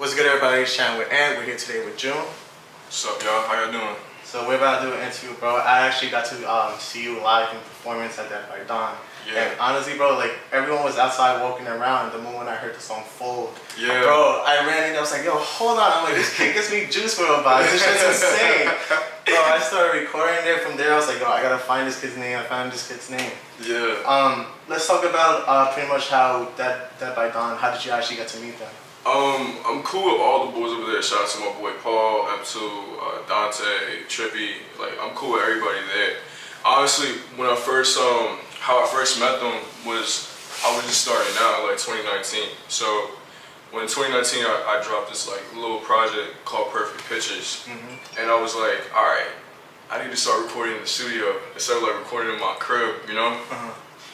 What's good, everybody? It's Jxne with Ant. We're here today with June. What's up, y'all? How y'all doing? So we're about to do an interview, bro. I actually got to see you live in performance at that by Dawn. Yeah. And honestly, bro, like everyone was outside walking around the moment I heard the song Fold. Yeah. Bro, I ran in, I was like, yo, hold on. I'm like, this kid gives me juice for a vibe. This shit's insane. Bro, I started recording there. From there, I was like, yo, I gotta find this kid's name. I found this kid's name. Yeah. Let's talk about pretty much how that by Dawn, how did you actually get to meet them? I'm cool with all the boys over there. Shout out to my boy Paul, M2, Dante, Trippy. Like, I'm cool with everybody there. Honestly, when I first, how I first met them was, I was just starting out, like 2019. So, when in 2019, I dropped this like little project called Perfect Pictures. And I was like, alright, I need to start recording in the studio instead of like recording in my crib, you know?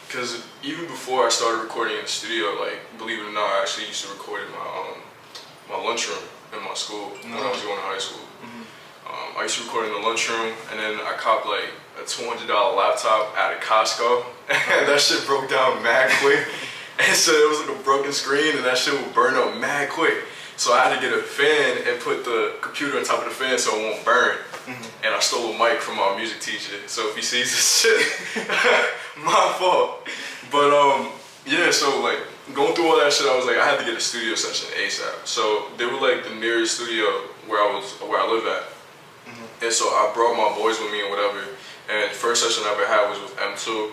Because even before I started recording in the studio, like, believe it or not, I actually used to record in my lunchroom in my school when I was going to high school. I used to record in the lunchroom, and then I copped like a $200 laptop out of Costco, and that shit broke down mad quick. And so it was like a broken screen, and that shit would burn up mad quick. So I had to get a fan and put the computer on top of the fan so it won't burn. And I stole a mic from our music teacher, so if he sees this shit, my fault. But yeah, so like going through all that shit, I was like, I had to get a studio session ASAP. So they were like the nearest studio where I live at. And so I brought my boys with me and whatever. And the first session I ever had was with M2,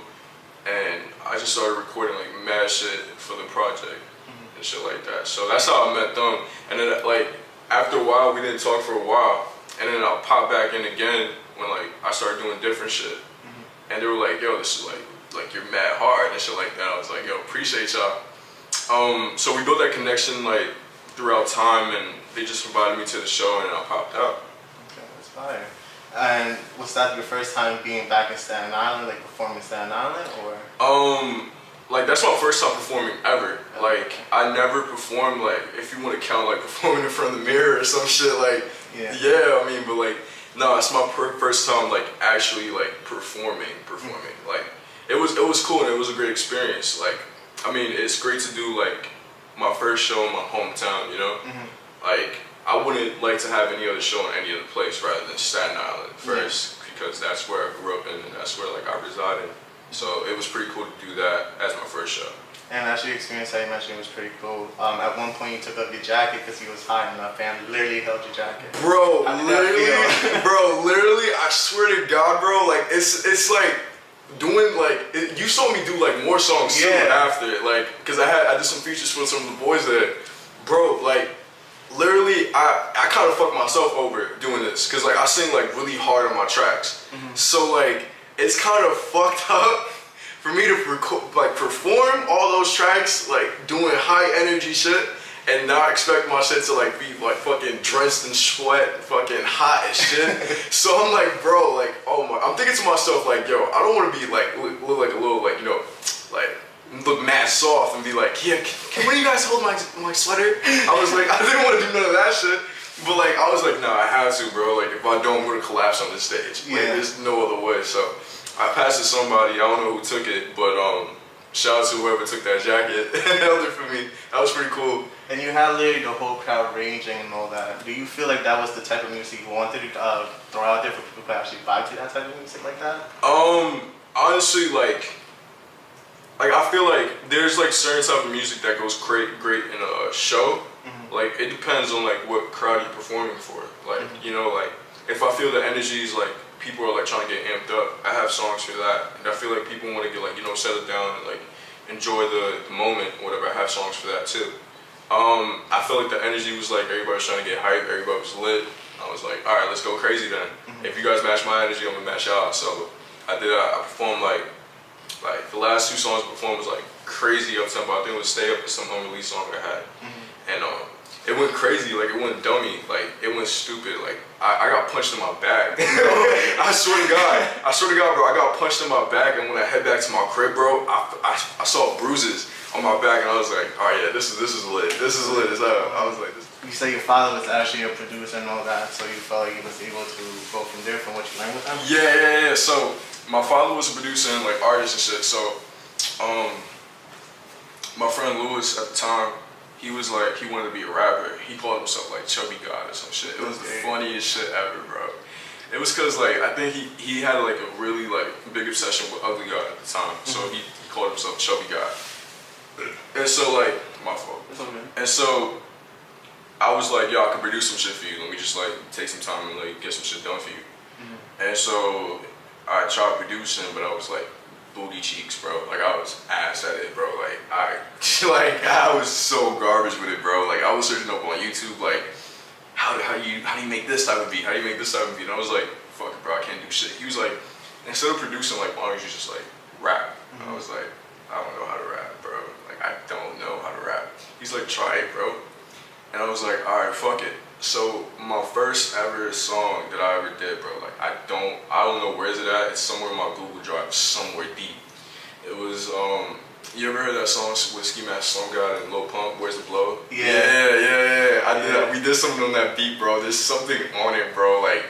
and I just started recording like mad shit for the project and shit like that. So that's how I met them. And then like after a while, we didn't talk for a while. And then I'll pop back in again when like I started doing different shit. And they were like, yo, this is like you're mad hard and shit like that. I was like, yo, appreciate y'all. So we built that connection like throughout time, and they just invited me to the show, and I popped out. Okay, that's fire. And was that your first time being back in Staten Island, like performing in Staten Island, or? Like that's my first time performing ever. Like I never performed, like if you want to count like performing in front of the mirror or some shit, like yeah, I mean, but like no, it's my first time like actually like performing. Like it was cool, and it was a great experience. Like I mean, it's great to do like my first show in my hometown, you know? Like I wouldn't like to have any other show in any other place rather than Staten Island first, because that's where I grew up in, and that's where like I resided. So it was pretty cool to do that as my first show. And actually, the experience that you mentioned was pretty cool. At one point, you took off your jacket because he was hot, and a fan literally held your jacket. Bro, literally, I swear to God, bro, like it's like doing like you saw me do like more songs soon after, like because I did some features for some of the boys there, bro. Like literally, I kind of fucked myself over doing this because like I sing like really hard on my tracks, so like it's kind of fucked up for me to perform all those tracks like doing high energy shit and not expect my shit to like be like fucking drenched in sweat, fucking hot as shit. So I'm like, bro, like, oh my, I'm thinking to myself like, yo, I don't want to be like look like a little like, you know, like look mad soft and be like, yeah, can one of you guys hold my sweater? I was like, I didn't want to do none of that shit. But like, I was like, nah, I have to, bro. Like, if I don't, I'm gonna collapse on this stage. Like, there's no other way. So I passed it to somebody. I don't know who took it, but shout out to whoever took that jacket and held it for me. That was pretty cool. And you had literally the whole crowd raging and all that. Do you feel like that was the type of music you wanted to throw out there for people to actually vibe to that type of music like that? Honestly, like I feel like there's like certain type of music that goes great in a show. Like it depends on like what crowd you're performing for. Like you know, like if I feel the energy is like people are like trying to get amped up, I have songs for that. And I feel like people want to get like, you know, settle down and like enjoy the moment, whatever. I have songs for that too. I felt like the energy was like everybody was trying to get hype, everybody was lit. I was like, all right, let's go crazy then. If you guys match my energy, I'm gonna match y'all. So I performed like the last two songs I performed was like crazy up tempo. I think it was Stay Up, is some unreleased song I had. And it went crazy, like it went dummy, like it went stupid. Like I got punched in my back. I swear to God, bro, I got punched in my back, and when I head back to my crib, bro, I saw bruises on my back, and I was like, oh yeah, this is lit. This is lit as hell. I was like, this. You say your father was actually a producer and all that, so you felt like you was able to go from there from what you learned with him? Yeah. So my father was a producer and like artist and shit. So my friend Lewis at the time, he was like, he wanted to be a rapper. He called himself like Chubby God or some shit. It was the funniest shit ever, bro. It was cause like, I think he had like a really like big obsession with Ugly God at the time. So he called himself Chubby God. And so like, my fault. And so I was like, yo, I can produce some shit for you. Let me just like take some time and like get some shit done for you. And so I tried producing, but I was like booty cheeks, bro. Like I was ass at it, bro. Like I was so garbage with it, bro. Like I was searching up on YouTube, like how do you make this type of beat? How do you make this type of beat? And I was like, fuck it, bro, I can't do shit. He was like, instead of producing, like, why don't you just like rap? And I was like, I don't know how to rap, bro. Like I don't know how to rap. He's like, try it, bro. And I was like, all right, fuck it. So my first ever song that I ever did, bro, like I don't know where is it at. It's somewhere in my Google Drive, somewhere deep. It was you ever heard that song with Ski Mask, Slum God and Lil Pump, Where's the Blow? Yeah. We did something on that beat, bro. There's something on it, bro. Like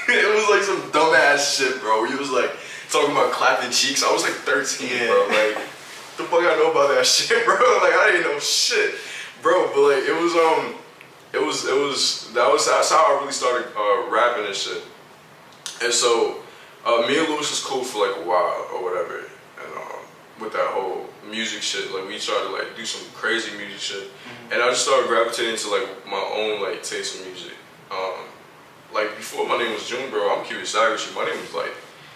it was like some dumbass shit, bro. He was like talking about clapping cheeks. I was like 13, bro. Like the fuck I know about that shit, bro? Like I didn't know shit, bro. But like that's how I really started rapping and shit. And so me and Lewis was cool for like a while or whatever, and with that whole music shit, like we tried to like do some crazy music shit, and I just started gravitating to like my own like taste in music. Like before my name was June, bro, I'm Curious Savage. My name was like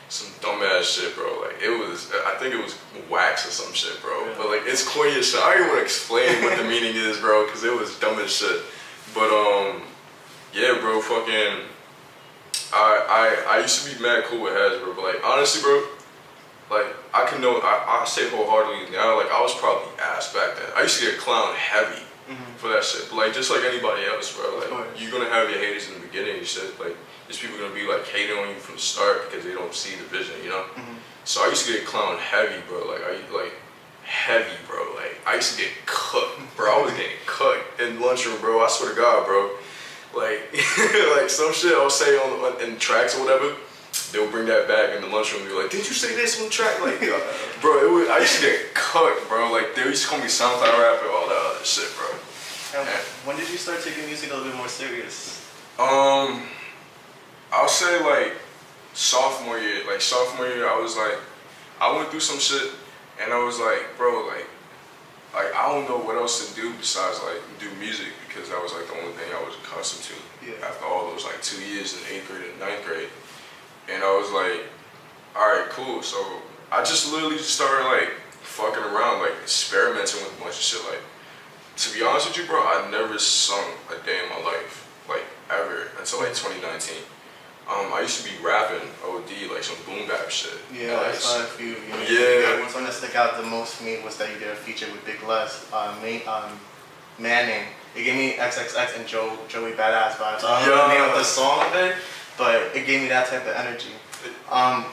some dumbass shit, bro. Like it was, I think it was Wax or some shit, bro. But like it's corny as shit. I don't even want to explain what the meaning is, bro, because it was dumb as shit. But yeah, bro, fucking, I used to be mad cool with heads, bro. But like honestly, bro, like I say wholeheartedly now, like I was probably ass back then. I used to get clown heavy for that shit. But like just like anybody else, bro, like you're gonna have your haters in the beginning and shit. Like these people gonna be like hating on you from the start because they don't see the vision, you know. So I used to get clown heavy, bro. Heavy, bro. Like I used to get cooked, bro. I was getting cooked in lunchroom, bro. I swear to God, bro. Like, like some shit I'll say in tracks or whatever. They'll bring that back in the lunchroom and be like, "Did you say this on the track?" Like, bro, I used to get cooked, bro. Like they used to call me SoundCloud rapper, all that other shit, bro. When did you start taking music a little bit more serious? I'll say like sophomore year. Like sophomore year, I was like, I went through some shit. And I was like, bro, like I don't know what else to do besides like do music, because that was like the only thing I was accustomed to after all those like 2 years in 8th grade and 9th grade. And I was like, all right, cool. So I just literally just started like fucking around, like experimenting with a bunch of shit. Like, to be honest with you, bro, I never sung a day in my life, like ever, until like 2019. I used to be rapping OD, like some boom bap shit. Yeah, I saw a few. Yeah. One song that stuck out the most for me was that you did a feature with Big Les, Manning. It gave me XXX and Joey Badass vibes. I don't know the name of the song of it, but it gave me that type of energy.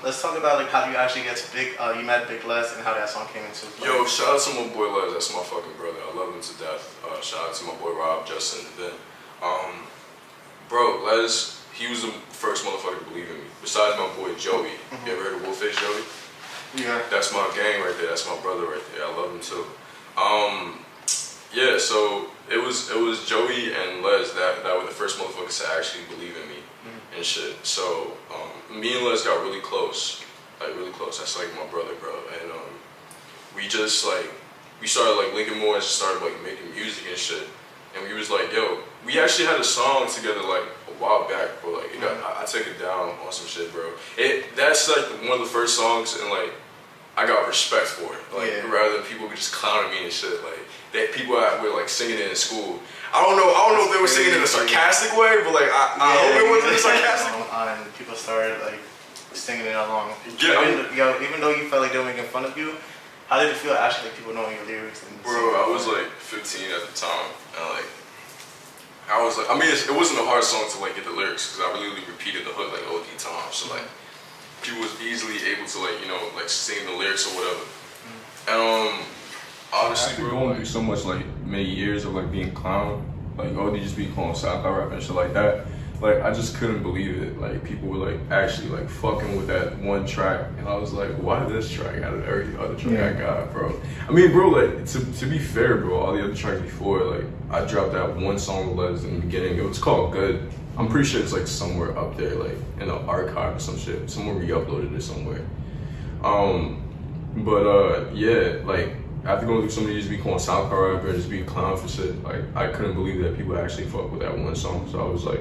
Let's talk about like how you actually get to you met Big Les and how that song came into play. Yo, shout out to my boy Les. That's my fucking brother. I love him to death. Shout out to my boy Rob, Justin, Ben. Bro, Les. He was the first motherfucker to believe in me. Besides my boy Joey. You ever heard of Wolffacejoey? Yeah. That's my gang right there. That's my brother right there. I love him too. Yeah. So it was Joey and Les that were the first motherfuckers to actually believe in me and shit. So me and Les got really close, like really close. That's like my brother, bro. And we just like started like linking more and just started like making music and shit. And we was like, yo, we actually had a song together like a while back, bro. Like, I take it down on some shit, bro. That's like one of the first songs, and like, I got respect for it. Like, rather than people just clowning me and shit. Like, that people were like singing it in school. I don't know if they were singing it in a sarcastic way, but like, I hope it wasn't sarcastic. And people started like singing it along. Yeah. Even though you felt like they were making fun of you, how did it feel actually like people knowing your lyrics? Bro, I was like 15 at the time, and like, I was like, I mean, it wasn't a hard song to like get the lyrics, because I really repeated the hook like OD times, so like, people was easily able to like, you know, like sing the lyrics or whatever. And obviously, after going through so much like many years of like being clown, like OD just be calling SoundCloud rap and shit like that, like I just couldn't believe it. Like people were like actually like fucking with that one track, and I was like, why this track out of every other track I got, bro? I mean, bro, like to be fair, bro, all the other tracks before, like I dropped that one song with Les in the beginning. It was called Good. I'm pretty sure it's like somewhere up there, like in the archive or some shit. Somewhere re-uploaded it somewhere. Yeah, like after going through so many years being called SoundCloud rapper and just being clown for shit, like I couldn't believe that people actually fuck with that one song. So I was like,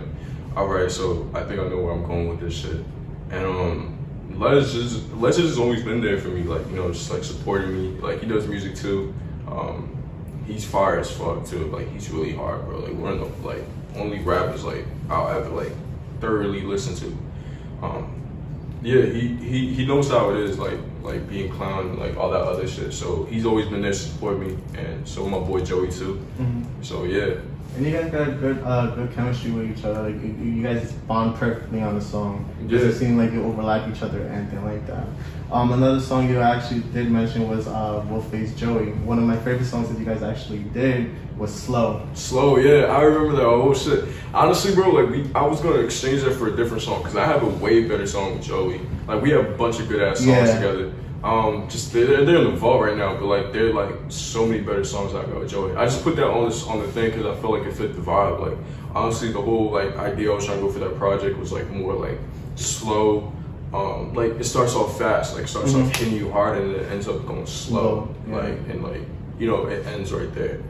all right, so I think I know where I'm going with this shit. And Les has always been there for me, like, you know, just like supporting me. Like he does music too. He's fire as fuck too. Like he's really hard, bro. Like one of the like only rappers like I'll ever like thoroughly listen to. Yeah, he knows how it is, like being clown and like all that other shit. So he's always been there to support me, and so my boy Joey too. So yeah. And you guys got good chemistry with each other. Like you guys bond perfectly on the song. It doesn't seem like you overlap each other or anything like that. Another song you actually did mention was Wolffacejoey. One of my favorite songs that you guys actually did was Slow. Slow, yeah, I remember that. Oh shit. Honestly, bro, like I was gonna exchange that for a different song because I have a way better song with Joey. Like we have a bunch of good ass songs together. Just they're in the vault right now, but like they're like so many better songs I got with Joey. I just put that on the thing because I felt like it fit the vibe. Like honestly, the whole like idea I was trying to go for that project was like more like slow. Like it starts off fast, like starts off hitting you hard, and it ends up going slow. Like and like you know it ends right there.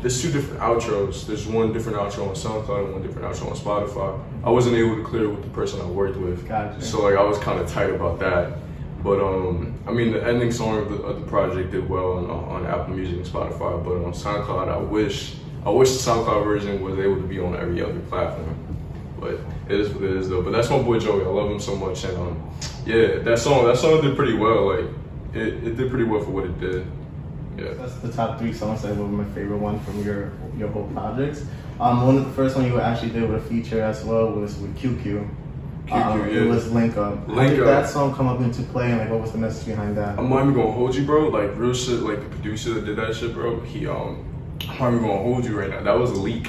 There's two different outros. There's one different outro on SoundCloud and one different outro on Spotify. I wasn't able to clear it with the person I worked with, so like I was kind of tight about that. But I mean, the ending song of the project did well on Apple Music and Spotify. But on SoundCloud, I wish the SoundCloud version was able to be on every other platform. But it is what it is, though. But that's my boy Joey. I love him so much, and yeah, that song did pretty well. Like it did pretty well for what it did. Yeah. That's the top 3 songs that were my favorite one from your whole projects. One of the first one you actually did with a feature as well was with QQ. It was Link Up. How did that song come up into play, and like what was the message behind that? I'm not even gonna hold you, bro. Like real shit. Like the producer that did that shit, bro. I'm not even gonna hold you right now. That was a leak.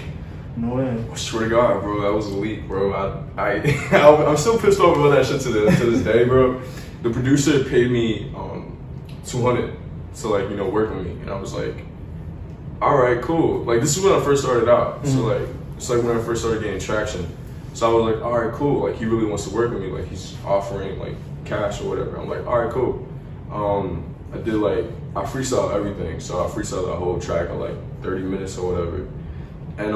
No way. I swear to God, bro, that was a leak, bro. I'm still pissed off about that shit to this day, bro. The producer paid me $200 to like work with me, and I was like, all right, cool. Like this is when I first started out, so like it's like when I first started getting traction. So I was like, all right, cool. Like he really wants to work with me. Like he's offering like cash or whatever. I'm like, all right, cool. I did like I freestyled everything. So I freestyled the whole track in like 30 minutes or whatever. And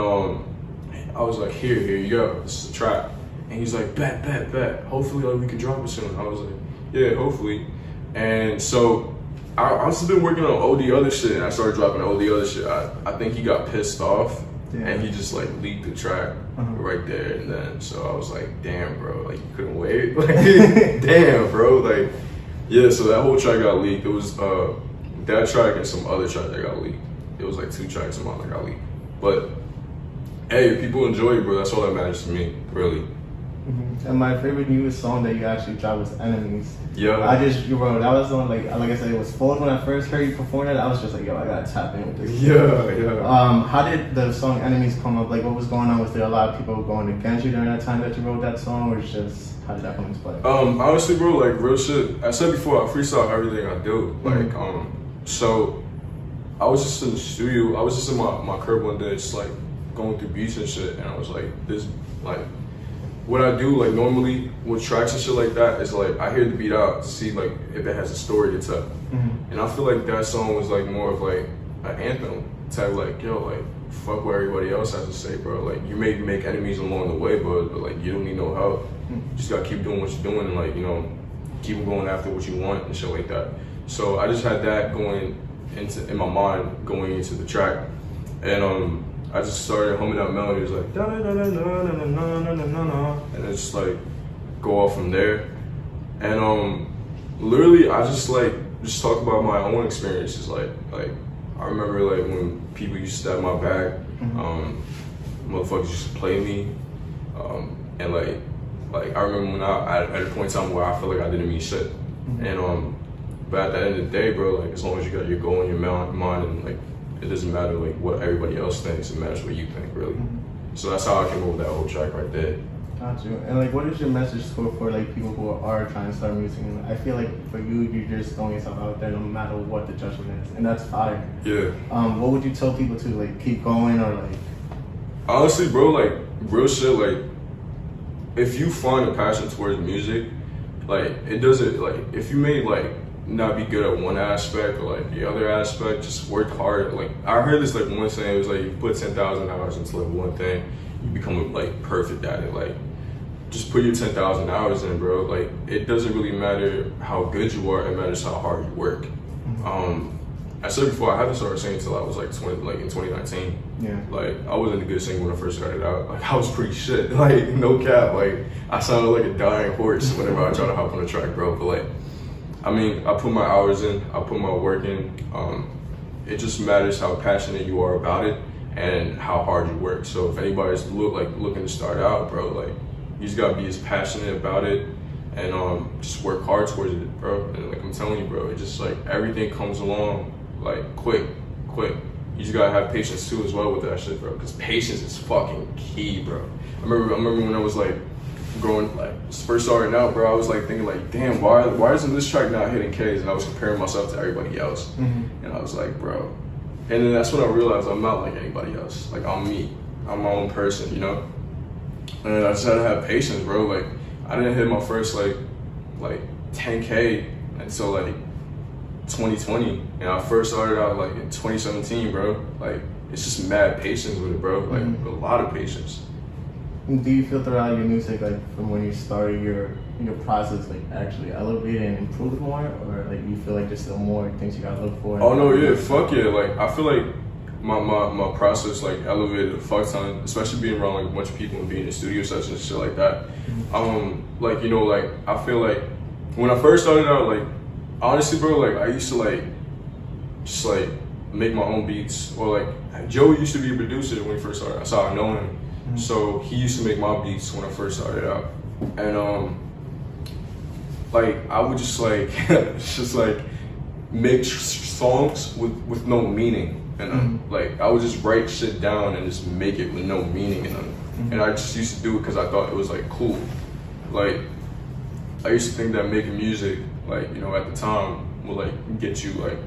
I was like, here you go. This is the track. And he's like, bet. Hopefully like we can drop it soon. I was like, yeah, hopefully. And so I also been working on OD other shit, and I started dropping OD other shit. I think he got pissed off. And he just like leaked the track right there and then. So I was like, damn, bro, like you couldn't wait. Like, damn, bro, like yeah. So that whole track got leaked. It was that track and some other track that got leaked. It was like 2 tracks a month that got leaked. But hey, if people enjoy it, bro, that's all that matters to me, really. And my favorite newest song that you actually dropped was Enemies. Yeah. Bro, that was on like I said, it was full when I first heard you perform it. I was just like, yo, I gotta tap in with this. Yeah. How did the song Enemies come up? Like, what was going on? Was there a lot of people going against you during that time that you wrote that song, or just how did that come into play? Honestly, bro, like real shit. I said before, I freestyle everything I do. Like, so I was just in the studio. I was just in my crib one day, just like going through beats and shit, and I was like, this like. What I do, like normally with tracks and shit like that, is like I hear the beat out to see like if it has a story to tell. And I feel like that song was like more of like an anthem type, like yo, like fuck what everybody else has to say, bro. Like you may make enemies along the way, but like you don't need no help. You just gotta keep doing what you're doing and like keep going after what you want and shit like that. So I just had that going in my mind going into the track, and I just started humming out melodies like da da da da da da da da da, and it's just like go off from there. And literally I just talk about my own experiences. Like I remember like when people used to stab my back, motherfuckers used to play me, and like I remember when I at a point in time where I felt like I didn't mean shit, and but at the end of the day, bro, like as long as you got your goal in your mind and like. It doesn't matter like what everybody else thinks. It matters what you think, really. So that's how I came up with that whole track right there. Got you. And like, what is your message for like people who are trying to start music? And I feel like for you, you're just throwing yourself out there no matter what the judgment is, and that's fire. Yeah. What would you tell people to like keep going or like? Honestly, bro, like real shit. Like, if you find a passion towards music, like it doesn't like if you may like not be good at one aspect or like the other aspect, just work hard. Like I heard this like one saying, it was like you put 10,000 hours into like one thing, you become like perfect at it. Like just put your 10,000 hours in, bro. Like it doesn't really matter how good you are, it matters how hard you work. I said before, I haven't started singing until I was like in 2019. Yeah. Like I wasn't a good singer when I first started out. Like I was pretty shit. Like no cap. Like I sounded like a dying horse whenever I tried to hop on a track, bro. But like, I mean, I put my hours in, I put my work in. It just matters how passionate you are about it and how hard you work. So if anybody's looking to start out, bro, like you just gotta be as passionate about it and just work hard towards it, bro. And like I'm telling you, bro, it just like everything comes along like quick. You just gotta have patience too as well with that shit, bro. Because patience is fucking key, bro. I remember when I was like growing, like first starting out, bro. I was like thinking like, damn, why isn't this track not hitting K's? And I was comparing myself to everybody else, and I was like, bro. And then that's when I realized I'm not like anybody else. Like I'm me. I'm my own person, you know. And I just had to have patience, bro. Like I didn't hit my first like 10K until like 2020, and I first started out like in 2017, bro. Like it's just mad patience with it, bro. Like a lot of patience. Do you feel throughout your music, like from when you started your process, like actually elevated and improved more, or like you feel like there's still more things you gotta look for? Oh no, yeah, fuck yeah. Like I feel like my process like elevated a fuck ton, especially being around like a bunch of people and being in studio sessions and shit like that. Like you know, like I feel like when I first started out, like honestly, bro, like I used to like just like make my own beats, or like Joey used to be a producer when he first started. That's how I know him. So he used to make my beats when I first started out, and like I would just like just like make songs with no meaning, and like I would just write shit down and just make it with no meaning in them, and I just used to do it because I thought it was like cool. Like I used to think that making music, like you know, at the time would like get you like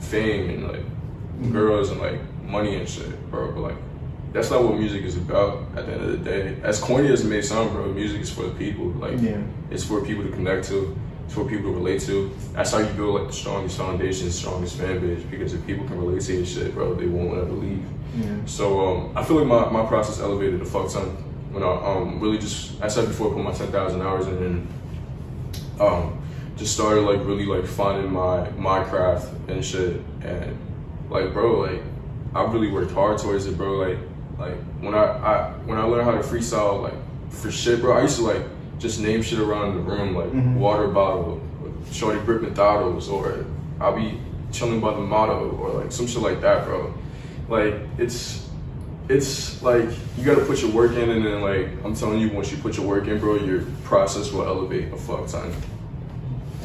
fame and like girls and like money and shit, bro. But like that's not what music is about at the end of the day. As corny as it may sound, bro, music is for the people. Like it's for people to connect to, it's for people to relate to. That's how you build like the strongest foundation, the strongest fan base, because if people can relate to your shit, bro, they won't ever leave. So I feel like my process elevated a fuck ton when I really just, I said before, I put my 10,000 hours in, and just started like really like finding my craft and shit. And like, bro, like I really worked hard towards it, bro. Like when I learned how to freestyle, like for shit, bro, I used to like just name shit around the room, like water bottle, or shorty gripping bottles, or I'll be chilling by the motto, or like some shit like that, bro. Like it's like you gotta put your work in, and then like I'm telling you, once you put your work in, bro, your process will elevate a fuck ton.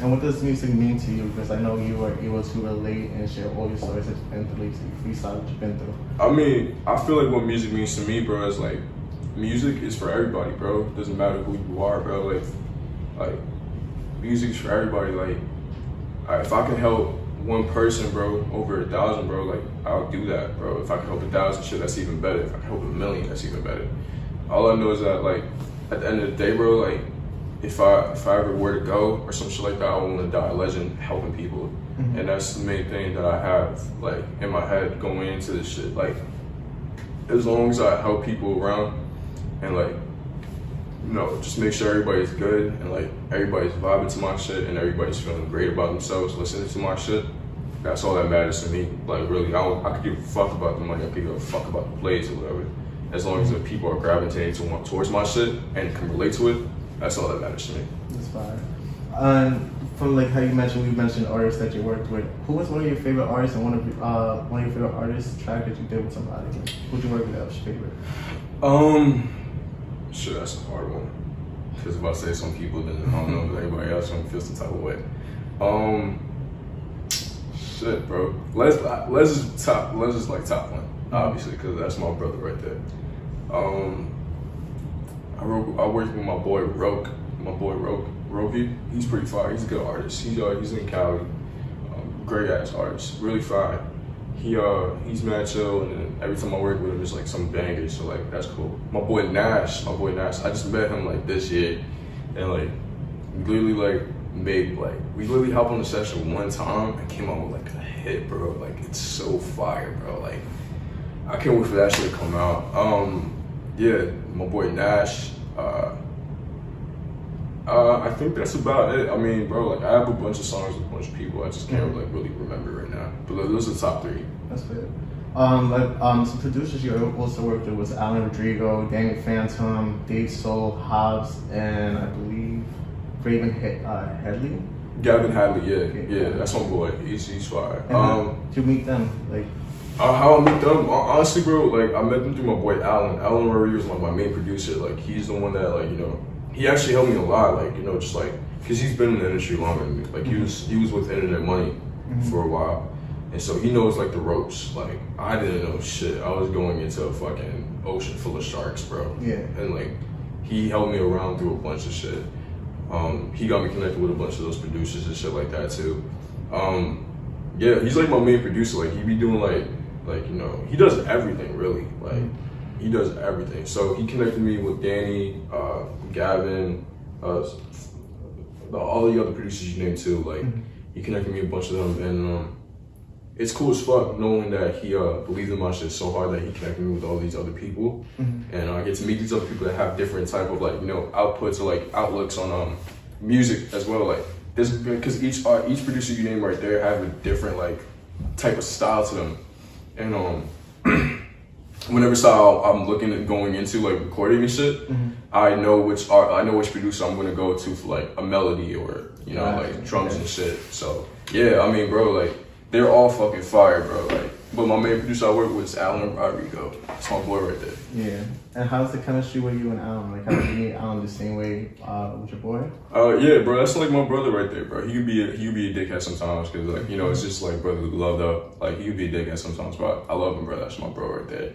And what does music mean to you? Because I know you are able to relate and share all your stories that you've been through, so you freestyle what you've been through. I mean, I feel like what music means to me, bro, is like, music is for everybody, bro. It doesn't matter who you are, bro. Like music is for everybody. Like, if I can help one person, bro, over 1,000, bro, like, I'll do that, bro. If I can help 1,000, shit, that's even better. If I can help 1,000,000, that's even better. All I know is that, like, at the end of the day, bro, like, if I ever were to go or some shit like that, I want to die a legend helping people. And that's the main thing that I have like in my head going into this shit. Like as long as I help people around and like, you know, just make sure everybody's good and like everybody's vibing to my shit and everybody's feeling great about themselves listening to my shit, that's all that matters to me. Like really, I could give a fuck about the money, I could give a fuck about the plays or whatever. As long as the people are gravitating towards my shit and can relate to it, that's all that matters to me. That's fine. From like how we mentioned artists that you worked with. Who was one of your favorite artists and one of your favorite artists track that you did with somebody? Like, who'd you work with that was your favorite? Sure, that's a hard one. Because if I say some people, then I don't know if anybody else gonna feel some type of way. Shit, bro. Les is like top one, obviously, because that's my brother right there. I worked with my boy Roki. He's pretty fire. He's a good artist. He's in Cali. Great ass artist. Really fire. He's mad chill, and every time I work with him, it's like some bangers. So like that's cool. My boy Nash. I just met him like this year, and like literally like we literally hopped on the session one time and came out with like a hit, bro. Like it's so fire, bro. Like I can't wait for that shit to come out. Yeah, my boy Nash. I think that's about it. I mean, bro, like I have a bunch of songs with a bunch of people. I just can't like really remember right now. But like, those are the top 3. That's good. Some producers you also worked with was Alan Rodrigo, Danny Phantom, Dave Soul, Hobbs, and I believe Raven Headley. Gavin Hadley, yeah, that's my boy. He's fire. Did you meet them? Like, how I met them? Honestly, bro, like I met them through my boy Alan. Alan Rodrigo was like my main producer. Like he's the one that like he actually helped me a lot. Like just like because he's been in the industry longer than me. Like he was with Internet Money for a while, and so he knows like the ropes. Like I didn't know shit. I was going into a fucking ocean full of sharks, bro. Yeah. And like he helped me around through a bunch of shit. He got me connected with a bunch of those producers and shit like that too. Yeah, he's like my main producer. Like he be doing like he does everything really. Like he does everything. So he connected me with Danny, Gavin, all the other producers you named too. Like he connected me with a bunch of them, and it's cool as fuck knowing that he believed in my shit so hard that he connected me with all these other people, and I get to meet these other people that have different type of like outputs or like outlooks on music as well. Like this because each producer you name right there have a different like type of style to them, and whenever style I'm looking at going into like recording and shit, I know which producer I'm gonna go to for like a melody or like drums and shit. So yeah, I mean, bro, like they're all fucking fire, bro. Like, but my main producer I work with is Alan Rodrigo. That's my boy right there. Yeah. And how's the chemistry with you and Alan? Like, how did you meet Alan the same way with your boy? Yeah, bro. That's like my brother right there, bro. He could be a dickhead sometimes because like it's just like brotherly love though. Like he could be a dickhead sometimes, but I love him, bro. That's my bro right there.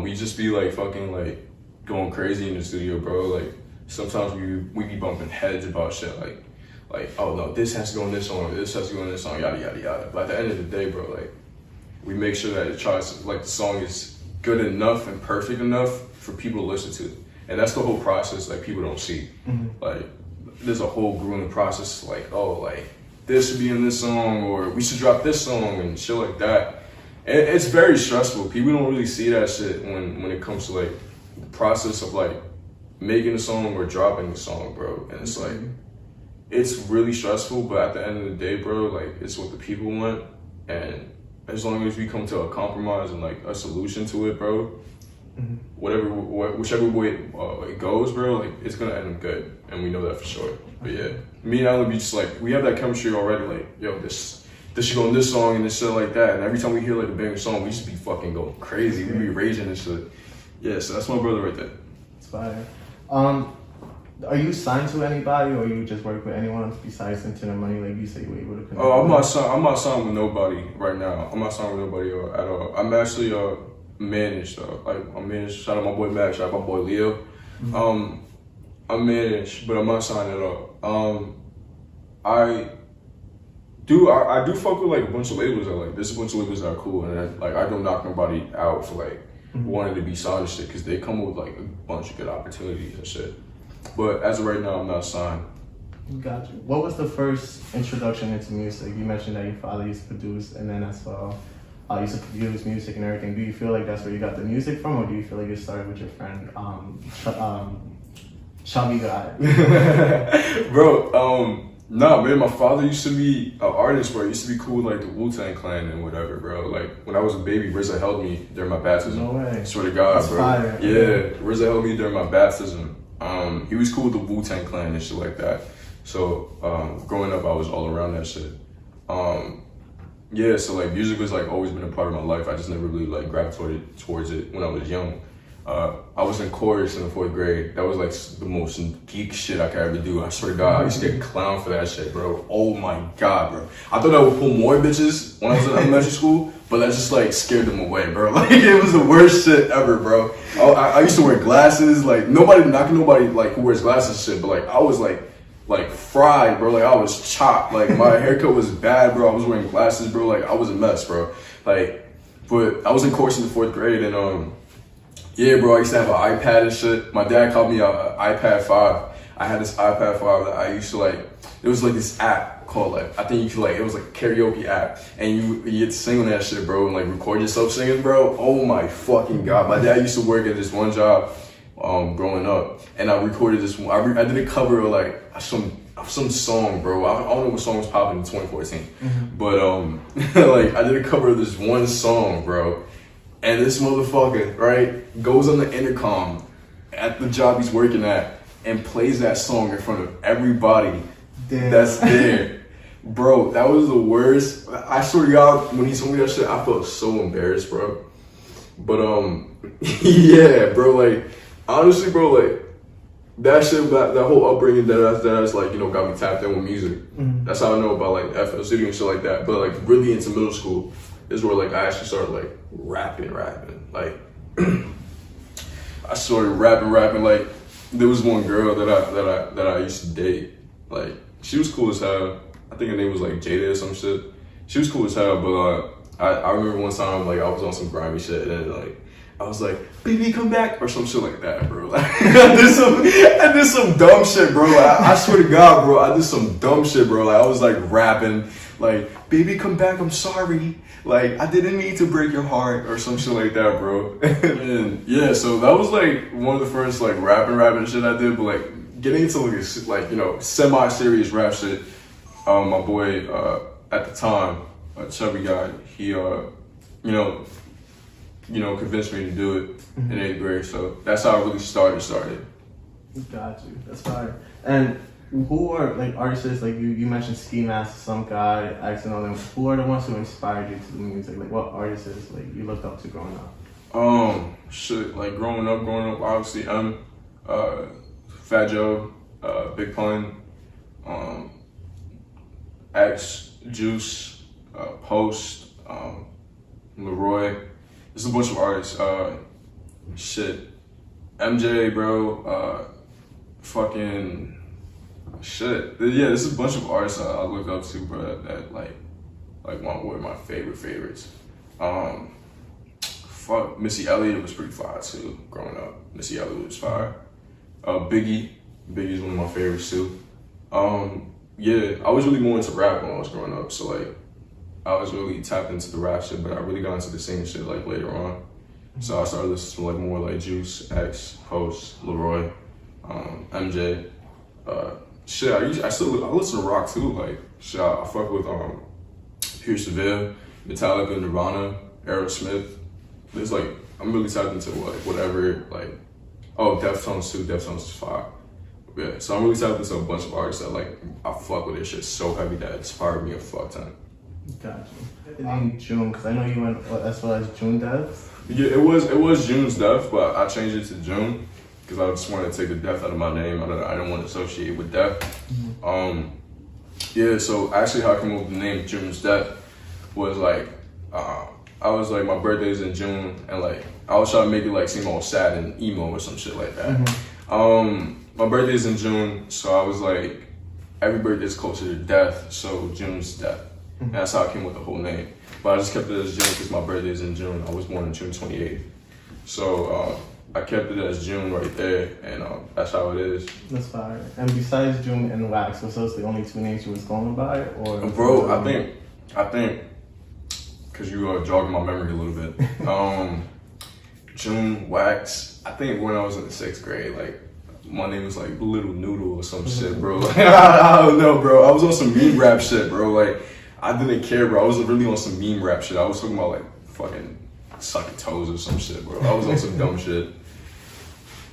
We just be like fucking like going crazy in the studio, bro. Like sometimes we be bumping heads about shit like oh no, this has to go in this song, this has to go in this song, yada yada yada. But at the end of the day, bro, like we make sure that the song is good enough and perfect enough for people to listen to, and that's the whole process. Like people don't see, like there's a whole grueling process. Like this should be in this song, or we should drop this song and shit like that. And it's very stressful. People don't really see that shit when it comes to like the process of like making a song or dropping the song, bro. And it's like it's really stressful, but at the end of the day, bro, like it's what the people want, and as long as we come to a compromise and like a solution to it, bro, whichever way it goes, bro, like it's gonna end up good, and we know that for sure. But yeah, me and Alan be just like we have that chemistry already. Like yo, this should go in this song and this shit like that, and every time we hear like a banger song, we just be fucking going crazy. We be raging and shit. Yeah, so that's my brother right there. It's fire. Are you signed to anybody, or you just work with anyone besides Internet Money? Like you say, you were able to connect. Oh, I'm not signed with nobody right now. I'm not signed with nobody at all. I'm actually managed. I'm managed. Shout out my boy Max. Shout out my boy Leo. I'm managed, but I'm not signed at all. I do fuck with like a bunch of labels that like there's a bunch of labels that are cool, and I don't knock nobody out for like wanting to be signed and shit because they come with like a bunch of good opportunities and shit. But as of right now, I'm not signed. Got you. What was the first introduction into music? You mentioned that your father used to produce, and then as well, used to produce music and everything. Do you feel like that's where you got the music from, or do you feel like it started with your friend, Chubby Guy? Bro, nah, man, my father used to be an artist, bro. He used to be cool with like the Wu-Tang Clan and whatever, bro. Like when I was a baby, RZA held me during my baptism. No way. Swear to God, that's bro. Fire. Yeah, RZA held me during my baptism. He was cool with the Wu-Tang Clan and shit like that. So growing up, I was all around that shit. Yeah, so like music was like always been a part of my life. I just never really like gravitated towards it when I was young. I was in chorus in the 4th grade. That was like the most geek shit I could ever do. I swear to God, I used to get clowned for that shit, bro. Oh my God, bro. I thought I would pull more bitches when I was in elementary school, but that just like scared them away, bro. Like it was the worst shit ever, bro. I used to wear glasses, like knocking nobody like who wears glasses and shit, but like I was like fried, bro. Like I was chopped. Like my haircut was bad, bro. I was wearing glasses, bro. Like I was a mess, bro. Like, but I was in chorus in the 4th grade, and yeah, bro, I used to have an iPad and shit. My dad called me an iPad 5. I had this iPad 5 that I used to like, it was like this app called like, I think you could like, it was like a karaoke app. And you get to sing on that shit, bro, and like record yourself singing, bro. Oh my fucking God. My dad used to work at this one job growing up. And I recorded this one. I did a cover of like some song, bro. I don't know what song was popping in 2014. But like I did a cover of this one song, bro. And this motherfucker, right, goes on the intercom at the job he's working at and plays that song in front of everybody that's there. Bro, that was the worst. I swear to God, when he told me that shit, I felt so embarrassed, bro. But, yeah, bro, like, honestly, bro, like, that shit, that whole upbringing that's like, you know, got me tapped in with music. That's how I know about, like, FL Studio and shit like that. But, like, really into middle school is where, like, I actually started, like, rapping. Like, I started rapping. Like, there was one girl that I used to date. Like, she was cool as hell. I think her name was, like, Jada or some shit. She was cool as hell, but, I remember one time, like, I was on some grimy shit, and then, like, I was like, baby, come back, or some shit like that, bro. Like, I did some dumb shit, bro. I swear to God, bro, I did some dumb shit, bro. Like, I was, like, rapping, like, baby, come back, I'm sorry. Like, I didn't mean to break your heart, or some shit like that, bro. And, yeah, so that was, like, one of the first, like, rapping shit I did, but, like, getting into, like, you know, semi-serious rap shit, my boy, at the time, a chubby guy, he, convinced me to do it in 8th grade. So that's how I really started. Got you. That's fire. And who are like artists like you mentioned Ski Mask, some guy, X and all them. Who are the ones who inspired you to the music? Like what artists like you looked up to growing up? Shit, like growing up, obviously Fat Joe, Big Pun, X, Juice, Post, Leroy. There's a bunch of artists. Shit. MJ, bro. Fucking shit. Yeah, there's a bunch of artists I look up to, bro, that like were my favorites. Fuck, Missy Elliott was pretty fire too, growing up. Missy Elliott was fire. Biggie's one of my favorites too. Yeah, I was really more into rap when I was growing up, so like, I was really tapped into the rap shit, but I really got into the singing shit like later on. So I started listening to like more like Juice, X, Post, Leroy, MJ. Shit, I listen to rock too. Like shit, I fuck with Pierce the Veil, Metallica, Nirvana, Aerosmith. There's like I'm really tapped into like whatever like Deftones too. Deftones is fire. Yeah, so I'm really tapped into a bunch of artists that like I fuck with their shit so heavy that it inspired me a fuck ton. Got you. The name June, because I know you went as far as June Dev. Yeah, it was June's Def, but I changed it to June because I just wanted to take the Def out of my name. I don't want to associate it with Def. Yeah, so actually how I came up with the name June's Def was like, I was like, my birthday's in June, and like, I was trying to make it like seem all sad and emo or some shit like that. My birthday's in June, so I was like, every birthday's closer to death, so June's Def. And that's how I came with the whole name. But I just kept it as June because my birthday is in June. I was born on June 28th. So I kept it as June right there, and that's how it is. That's fire. And besides June and Wax, was those the only two names you was going by? Or bro, I think, because you jogged my memory a little bit. June, Wax, I think when I was in the 6th grade, like, my name was like Little Noodle or some shit, bro. Like, I don't know, bro. I was on some meme rap shit, bro. Like, I didn't care, bro. I was really on some meme rap shit. I was talking about like fucking sucking toes or some shit, bro. I was on some dumb shit.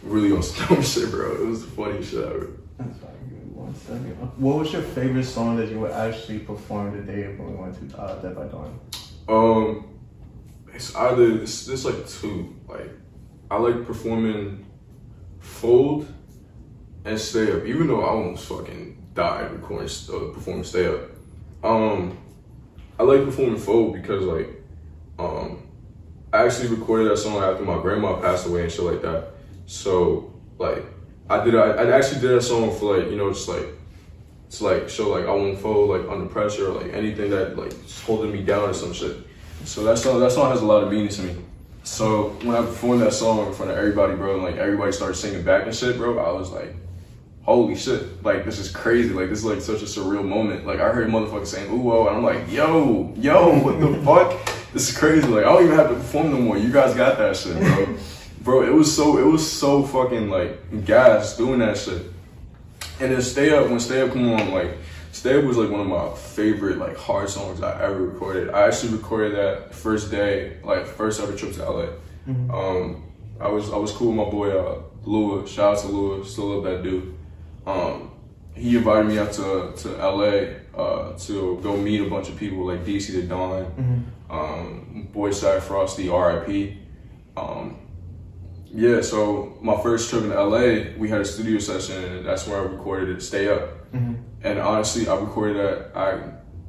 Really on some dumb shit, bro. It was the funniest shit ever. That's fine. Give me 1 second. What was your favorite song that you would actually perform the day when we went to Dead by Dawn? It's either there's like two. Like, I like performing Fold and Stay Up, even though I almost fucking died recording performing Stay Up. I like performing Fold because like I actually recorded that song after my grandma passed away and shit like that. So like I actually did that song for like, you know, just like to like show like I won't fold like under pressure or like anything that like is holding me down or some shit. So that song has a lot of meaning to me. So when I performed that song in front of everybody, bro, and like everybody started singing back and shit, bro, I was like, holy shit, like this is crazy. Like this is like such a surreal moment. Like I heard motherfuckers saying ooh whoa, and I'm like, yo, what the fuck? This is crazy. Like I don't even have to perform no more. You guys got that shit, bro. Bro, it was so fucking like gas doing that shit. And then when Stay Up come on, like Stay Up was like one of my favorite like hard songs I ever recorded. I actually recorded that first day, like first ever trip to LA. Mm-hmm. I was cool with my boy Lua. Shout out to Lua, still love that dude. He invited me out to LA to go meet a bunch of people like DC the Don, Boy Side Frosty, R.I.P. Yeah, so my first trip in LA, we had a studio session, and that's where I recorded it, Stay Up. Mm-hmm. And honestly, I recorded that. I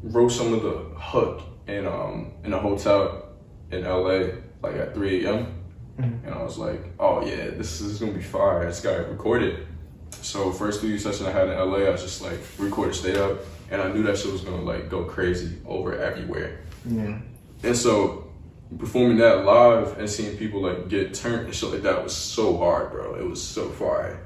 wrote some of the hook in a hotel in LA, like at 3 a.m. Mm-hmm. And I was like, oh yeah, this is gonna be fire. I just gotta record it. So first studio session I had in LA, I just like recorded Stay Up, and I knew that shit was gonna like go crazy over everywhere. Yeah. And so performing that live and seeing people like get turned and shit like that was so hard, bro. It was so fire.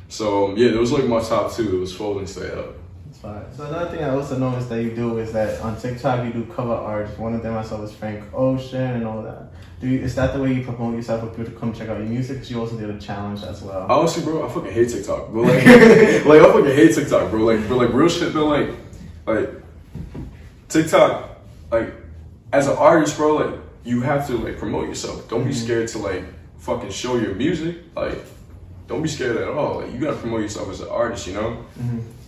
So yeah, it was like my top two. It was Fold and Stay Up. That's fire. So another thing I also noticed that you do is that on TikTok you do cover art. One of them I saw was Frank Ocean and all that. Is that the way you promote yourself for people to come check out your music? Because you also did a challenge as well. Honestly, bro, I fucking hate TikTok. But like, like I fucking hate TikTok, bro. Like real shit though. Like TikTok, like as an artist, bro, like you have to like promote yourself. Don't be scared to like fucking show your music. Like, don't be scared at all. Like you gotta promote yourself as an artist, you know.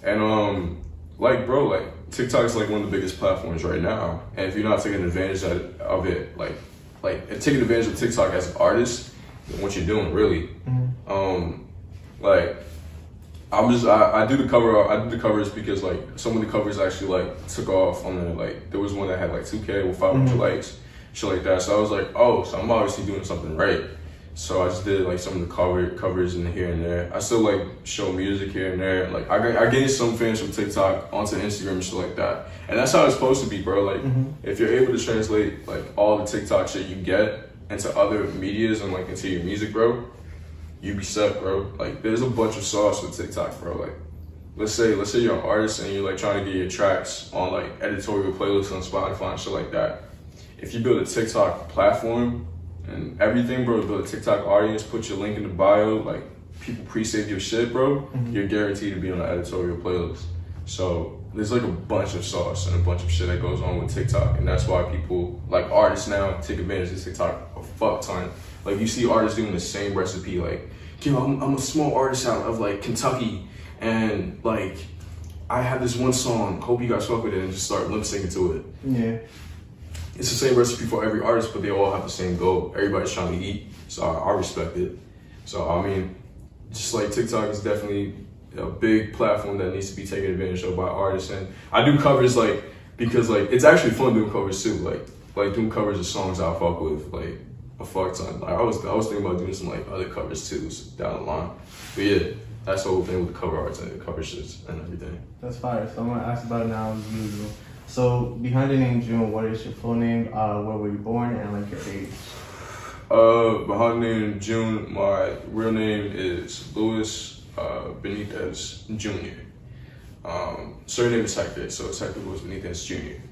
And like bro, like TikTok is like one of the biggest platforms right now. And if you're not taking advantage of it, like taking advantage of TikTok as an artist, then what you're doing really. Like I do the covers because like some of the covers actually like took off on the like there was one that had like 2K with 500 likes, shit like that. So I was like, oh, so I'm obviously doing something right. So I just did like some of the covers in here and there. I still like show music here and there. Like I gained some fans from TikTok onto Instagram and shit like that. And that's how it's supposed to be, bro. Like if you're able to translate like all the TikTok shit you get into other medias and like into your music, bro, you be set, bro. Like there's a bunch of sauce with TikTok, bro. Like let's say you're an artist and you're like trying to get your tracks on like editorial playlists on Spotify and shit like that. If you build a TikTok platform and everything, bro, build a TikTok audience, put your link in the bio, like people pre-save your shit, bro, you're guaranteed to be on the editorial playlist. So there's like a bunch of sauce and a bunch of shit that goes on with TikTok, and that's why people, like artists now, take advantage of TikTok a fuck ton. Like you see artists doing the same recipe, like, yo, I'm a small artist out of like Kentucky, and like I have this one song, hope you guys fuck with it, and just start lip syncing to it. Yeah. It's the same recipe for every artist, but they all have the same goal. Everybody's trying to eat, so I respect it. So I mean, just like TikTok is definitely a big platform that needs to be taken advantage of by artists. And I do covers like because like it's actually fun doing covers too. Like doing covers of songs I fuck with like a fuck ton. Like I was thinking about doing some like other covers too down the line. But yeah, that's the whole thing with the cover arts and the cover shits and everything. That's fire. So I'm gonna ask about it now as usual. So behind the name June, what is your full name? Where were you born and like your age? Behind the name June, my real name is Louis Benitez Jr. Surname is Hector, so it's Hector Louis Benitez Jr.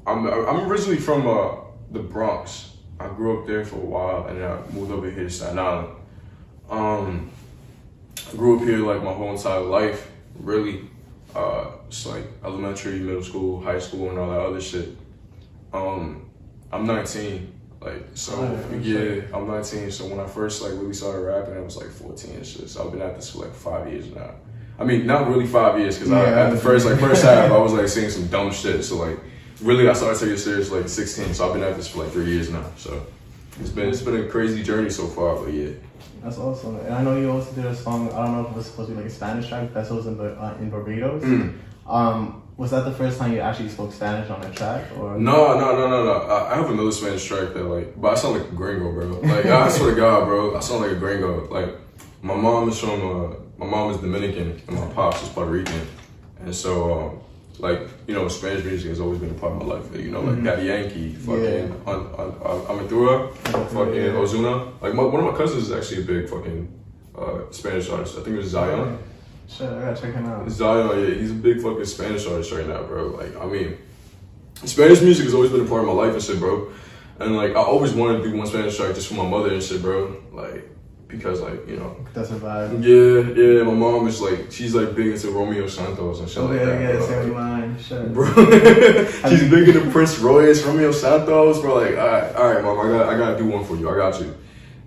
I'm originally from the Bronx. I grew up there for a while, and then I moved over here to Staten Island. I grew up here like my whole entire life, really. Just like elementary, middle school, high school, and all that other shit. I'm 19, like, so yeah, I'm 19. So when I first like really started rapping, I was like 14 and shit. So I've been at this for like 5 years now. I mean, not really 5 years, because at the first half, I was like saying some dumb shit. So like, really, I started taking it serious like 16. So I've been at this for like 3 years now. So It's been a crazy journey so far, but yeah. That's awesome. And I know you also did a song, I don't know if it was supposed to be like a Spanish track, Pesos in Barbados. Was that the first time you actually spoke Spanish on a track? Or No. I have another Spanish track that like, but I sound like a gringo, bro. Like, I swear to God, bro, I sound like a gringo. Like, my mom is Dominican and my pops is Puerto Rican. And so, like, you know, Spanish music has always been a part of my life. You know, like Daddy Yankee, fucking Aventura, fucking Ozuna. Like, one of my cousins is actually a big fucking Spanish artist. I think it was Zion. Shit, I gotta check him out. Zion, yeah, he's a big fucking Spanish artist right now, bro. Like, I mean, Spanish music has always been a part of my life and shit, bro. And like, I always wanted to do one Spanish track just for my mother and shit, bro. Like, because like, you know. That's a vibe. Yeah, my mom is like, she's like big into Romeo Santos and shit like that. Yeah, same line, shit. Bro, she's big into Prince Royce, Romeo Santos, bro. Like, all right, mom, I gotta do one for you. I got you.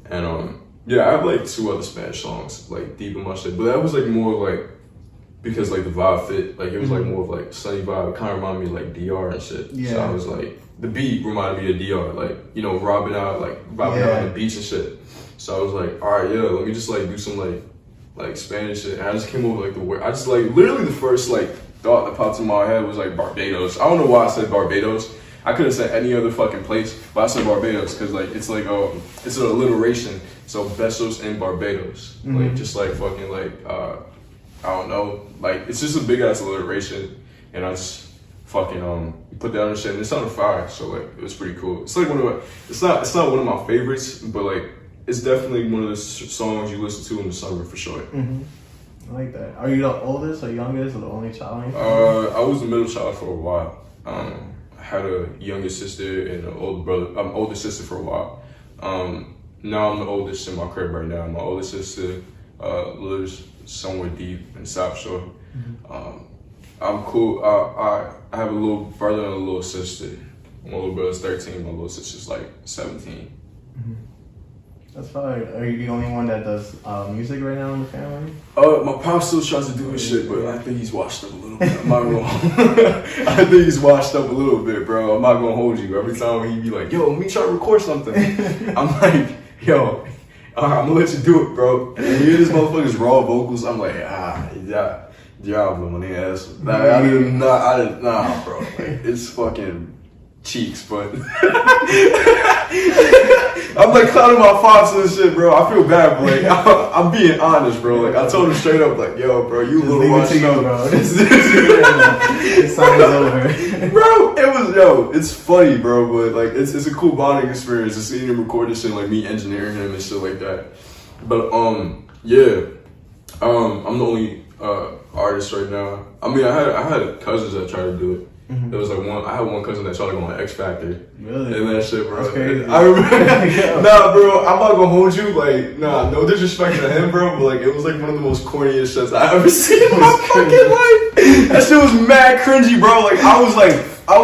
And yeah, I have like 2 other Spanish songs like deep in my shit, but that was like more like because like the vibe fit. Like it was like more of like sunny vibe. It kind of reminded me of like DR and shit. Yeah. So I was like, the beat reminded me of DR, like, you know, vibing out on the beach and shit. So I was like, all right, yeah, let me just like do some like Spanish shit. And I just came over like the word. I just like literally the first like thought that popped in my head was like Barbados. I don't know why I said Barbados. I could have said any other fucking place, but I said Barbados because like it's like it's an alliteration. So Besos in Barbados, like just like fucking like I don't know, like it's just a big ass alliteration, and I just fucking put that on the shit, and it sounded fire. So like it was pretty cool. It's like it's not one of my favorites, but like it's definitely one of the songs you listen to in the summer for sure. I like that. Are you the oldest or youngest or the only child? I was the middle child for a while. I had a younger sister and an older brother. I'm older sister for a while. Now I'm the oldest in my crib right now. My older sister lives somewhere deep in South Shore. I'm cool. I have a little brother and a little sister. My little brother's 13. My little sister's like 17. That's fine. Are you the only one that does music right now in the family? My pop still tries to do his shit, but I think he's washed up a little bit. I'm not gonna I think he's washed up a little bit, bro. I'm not gonna hold you. Every time he be like, yo, let me try to record something. I'm like, yo, I'm gonna let you do it, bro. And you hear this motherfucker's raw vocals, I'm like, diablo, my nigga ass. Nah, bro. Like, it's fucking cheeks, but I'm like clowning my pops and shit, bro. I feel bad, but like I'm being honest, bro. Like I told him straight up, like, yo, bro, you a little washed up, bro. This song is over, bro. It's funny, bro, but like it's a cool bonding experience to see him record this shit, like me engineering him and shit like that. But yeah, I'm the only artist right now. I mean, I had cousins that tried to do it. There was like I had one cousin that tried to go on X Factor. Really? And that shit, bro. That's crazy. I remember. Nah, bro, I'm not gonna hold you. Like, nah, no disrespect to him, bro, but like, it was like one of the most corniest shits I ever seen in my fucking life. That shit was mad cringy, bro. Like, I was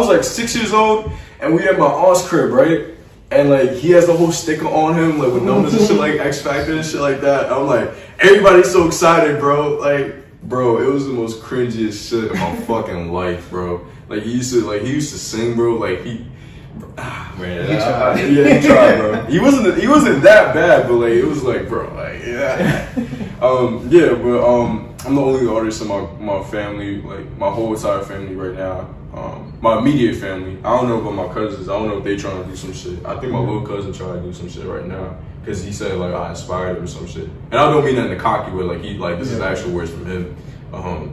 like 6 years old, and we at my aunt's crib, right? And like, he has the whole sticker on him, like with numbers and shit, like X Factor and shit like that. And I'm like, everybody's so excited, bro. Like, bro, it was the most cringiest shit of my fucking life, bro. Like he used to sing, bro. Like he tried. He tried, bro. He wasn't that bad, but like it was like, bro, like yeah. I'm the only artist in my family, like my whole entire family right now. My immediate family. I don't know about my cousins. I don't know if they trying to do some shit. I think my little cousin trying to do some shit right now because he said like I inspired him or some shit. And I don't mean that in a cocky way. Like this is actual words from him.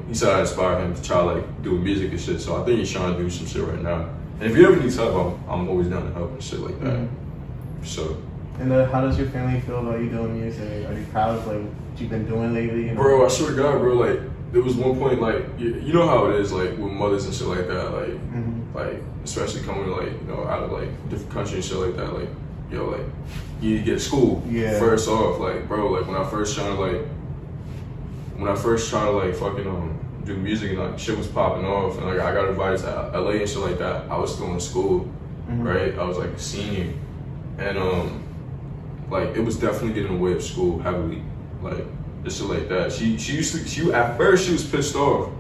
He said I inspired him to try like do music and shit. So I think he's trying to do some shit right now. And if you ever need help, I'm always down to help and shit like that. So. And how does your family feel about you doing music? Are you proud of like what you've been doing lately? You know? Bro, I swear to God, bro, like there was one point like you know how it is like with mothers and shit like that, like like especially coming like you know out of like different countries and shit like that, like yo like you need to get to school. First off, like bro, like when I first trying to like fucking do music and like shit was popping off and like I got invited to LA and shit like that, I was still in school, right? I was like a senior, and like it was definitely getting in the way of school heavily, like and shit like that. She at first she was pissed off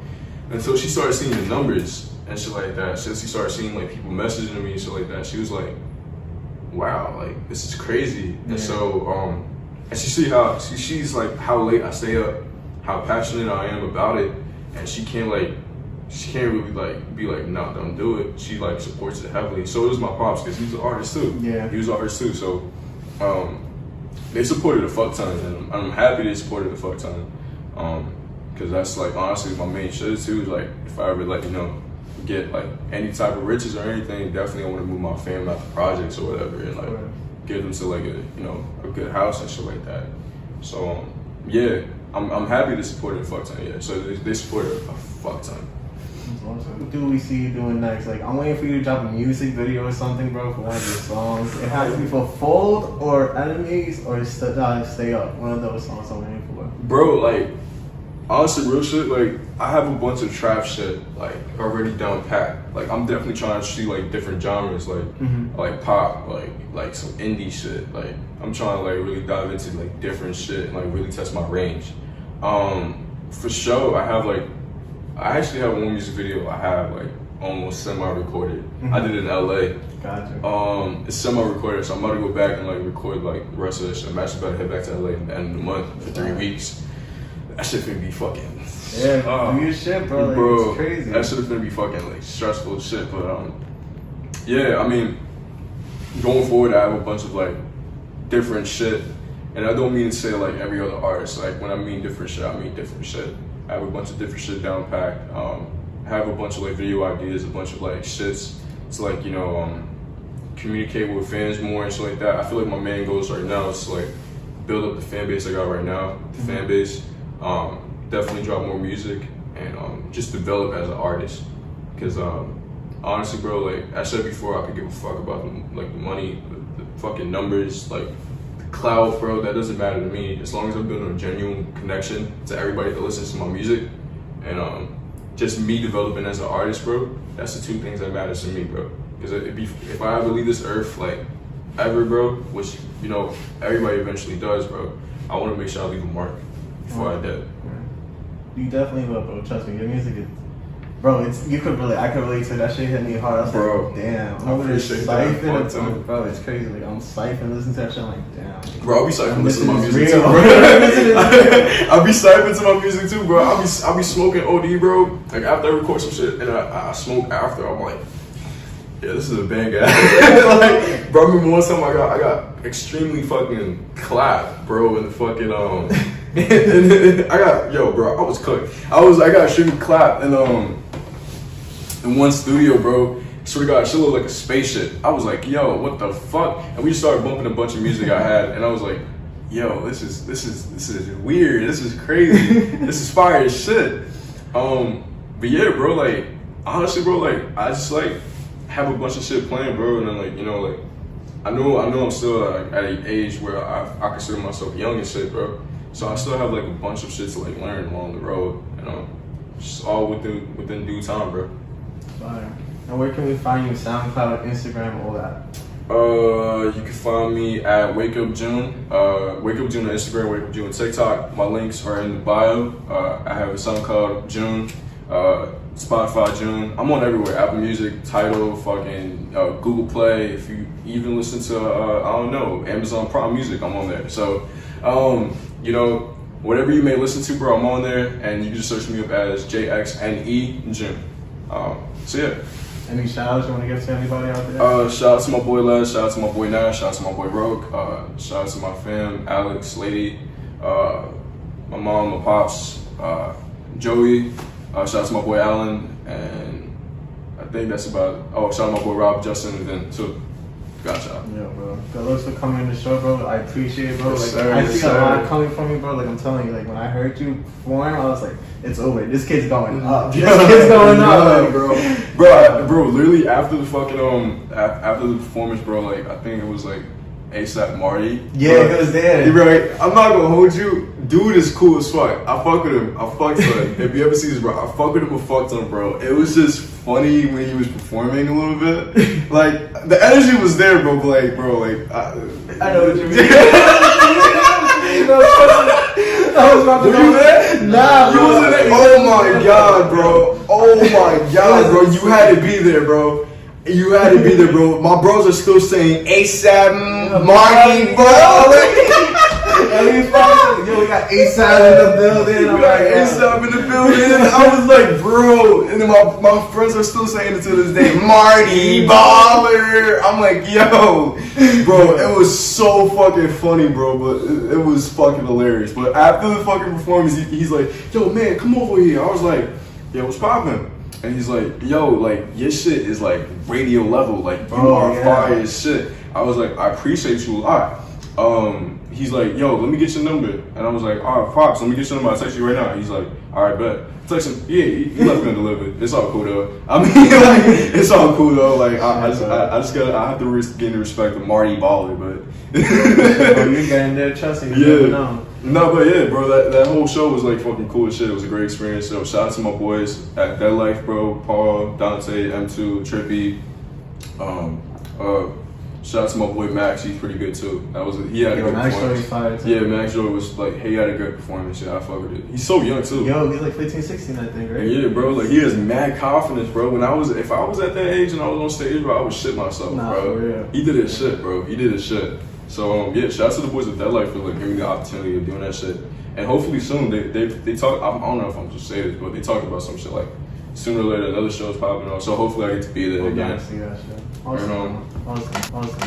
until she started seeing the numbers and shit like that. Since she started seeing like people messaging me and shit like that, she was like, wow, like this is crazy. And so and she see how she's like how late I stay up, how passionate I am about it, and she can't really like be like, no, don't do it. She like supports it heavily. So does my pops, because he's an artist too. Yeah, he was an artist too. So they supported a fuck ton, and I'm happy they supported a fuck ton. Because that's like honestly my main shit too. Like if I ever like get like any type of riches or anything, definitely I want to move my family out the projects or whatever, and like give them to like a good house and shit like that. So yeah, I'm happy they supported a fuck ton. Yeah, so they supported a fuck ton. What do we see you doing next? Like, I'm waiting for you to drop a music video or something, bro, for one of your songs. It has to be for Fold or Enemies or Stay Up. One of those songs I'm waiting for. Bro, like, honestly, real shit, like, I have a bunch of trap shit, like, already down packed. Like, I'm definitely trying to see, like, different genres, like, like pop, like some indie shit. Like, I'm trying to, like, really dive into, like, different shit and, like, really test my range. For sure, I actually have one music video I have like almost semi-recorded. I did it in LA. Gotcha. It's semi-recorded, so I'm about to go back and like record like the rest of this shit. I'm actually about to head back to LA at the end of the month for 3 weeks. That shit finna be fucking. Yeah, do your shit, bro. Like, bro, it's crazy. That shit finna be fucking like stressful as shit. But yeah, I mean, going forward, I have a bunch of like different shit, and I don't mean to say like every other artist. Like when I mean different shit, I mean different shit. I have a bunch of different shit down packed. I have a bunch of like video ideas, a bunch of like shits to like communicate with fans more and shit like that. I feel like my main goals right now is to like build up the fan base I got right now, the fan base. Definitely drop more music and just develop as an artist. Because honestly, bro, like I said before, I could give a fuck about the money, the fucking numbers, like. Cloud, bro, that doesn't matter to me as long as I'm building a genuine connection to everybody that listens to my music, and just me developing as an artist, bro. That's the two things that matters to me, bro. Because if I ever leave this earth, like ever, bro, which everybody eventually does, bro, I want to make sure I leave a mark before I die. You definitely will, bro. Trust me, your music is. Bro, I could relate to that shit. Hit me hard. I was bro, like, damn. I appreciate that. Bro, it's crazy. Like, I'm siping, listening to that shit. I'm like, damn. Bro, I'll be siping listening to my music too, bro. I'll be siping to my music too, bro. I'll be smoking OD, bro. Like after I record some shit and I smoke after, I'm like, yeah, this is a banger. Like, bro, I remember one time I got extremely fucking clapped, bro, in the fucking bro, I was cooked. I got extremely clapped in one studio, bro. Swear to God, she looked like a spaceship. I was like, yo, what the fuck? And we just started bumping a bunch of music I had, and I was like, yo, this is weird. This is crazy. This is fire as shit. But yeah, bro, like honestly, bro, like I just like have a bunch of shit playing, bro, and then like I know I'm still at an age where I consider myself young and shit, bro. So I still have like a bunch of shit to like learn along the road, just all within due time, bro. Fire. And where can we find you? SoundCloud, Instagram, all that. You can find me at Wake Up June. Wake Up June on Instagram, Wake Up June on TikTok. My links are in the bio. I have a SoundCloud June, Spotify June. I'm on everywhere. Apple Music, Tidal, fucking Google Play. If you even listen to I don't know, Amazon Prime Music, I'm on there. So whatever you may listen to, bro, I'm on there, and you can just search me up as Jxne June. So yeah. Any shout outs you want to give to anybody out there? Shout out to my boy Les, shout out to my boy Nash, shout out to my boy Rogue, shout out to my fam, Alex, Lady, my mom, my pops, Joey, shout out to my boy Alan, and I think that's about it. Oh, shout out to my boy Rob, Justin, and then too. Gotcha. Yeah, bro. Good looks for coming in the show, bro. I appreciate it, bro. Yes, like, sir, I yes, see sir. a lot coming from you, bro. Like, I'm telling you, like, when I heard you perform, I was like, it's over. This kid's going up. This kid's going up, bro. Literally after the fucking after the performance, bro. Like, I think it was like ASAP Marty. Yeah, it was there. Right. I'm not gonna hold you. Dude is cool as fuck. I fuck with him. I fucked with him. If you ever see this, bro, I fuck with him. I fucked him, bro. It was just funny when he was performing a little bit. Like the energy was there, bro. But like, bro, like I know what you mean. I was about to Were you there? Nah, you wasn't there. Oh my god, bro. Oh my god, bro. You had to be there, bro. You had to be there, bro. My bros are still saying ASAP, Marty, bro. Yo, we got ASAP in the building. We got ASAP in the building. And I was like, bro. And then my friends are still saying it to this day. Marty Baller. I'm like, yo, bro. It was so fucking funny, bro. But it was fucking hilarious. But after the fucking performance, he's like, yo, man, come over here. I was like, yo, what's poppin'? And he's like, yo, like, your shit is like radio level. Like, you are fire as shit. I was like, I appreciate you a lot. He's like, yo, let me get your number. And I was like, all right, Pops, let me get your number. I'll text you right now. He's like, all right, bet. Text him, yeah, he left me undelivered. It's all cool though. I mean, like, it's all cool though. Like, I have to gain the respect of Marty Baller, but. You got in there, trust me. Yeah. No, but yeah, bro, that whole show was like fucking cool as shit. It was a great experience. So shout out to my boys at That Life, bro. Paul, Dante, M2, Trippy. Shout out to my boy Max. He's pretty good too. He had a good Max performance. Joey fired too. Yeah, Max Joey was like, he had a good performance. Yeah, I fuck with it. He's so young too. Yo, he's like 15, 16, I think, right? Yeah, bro. Like, he has mad confidence, bro. If I was at that age and I was on stage, bro, I would shit myself, bro. He did his shit, bro. He did his shit. So yeah, shout out to the boys at That Life for like giving me the opportunity of doing that shit. And hopefully soon they talk. I don't know if I'm just saying this, but they talked about some shit like sooner or later another show's popping up. So hopefully I get to be there again. Awesome. Awesome.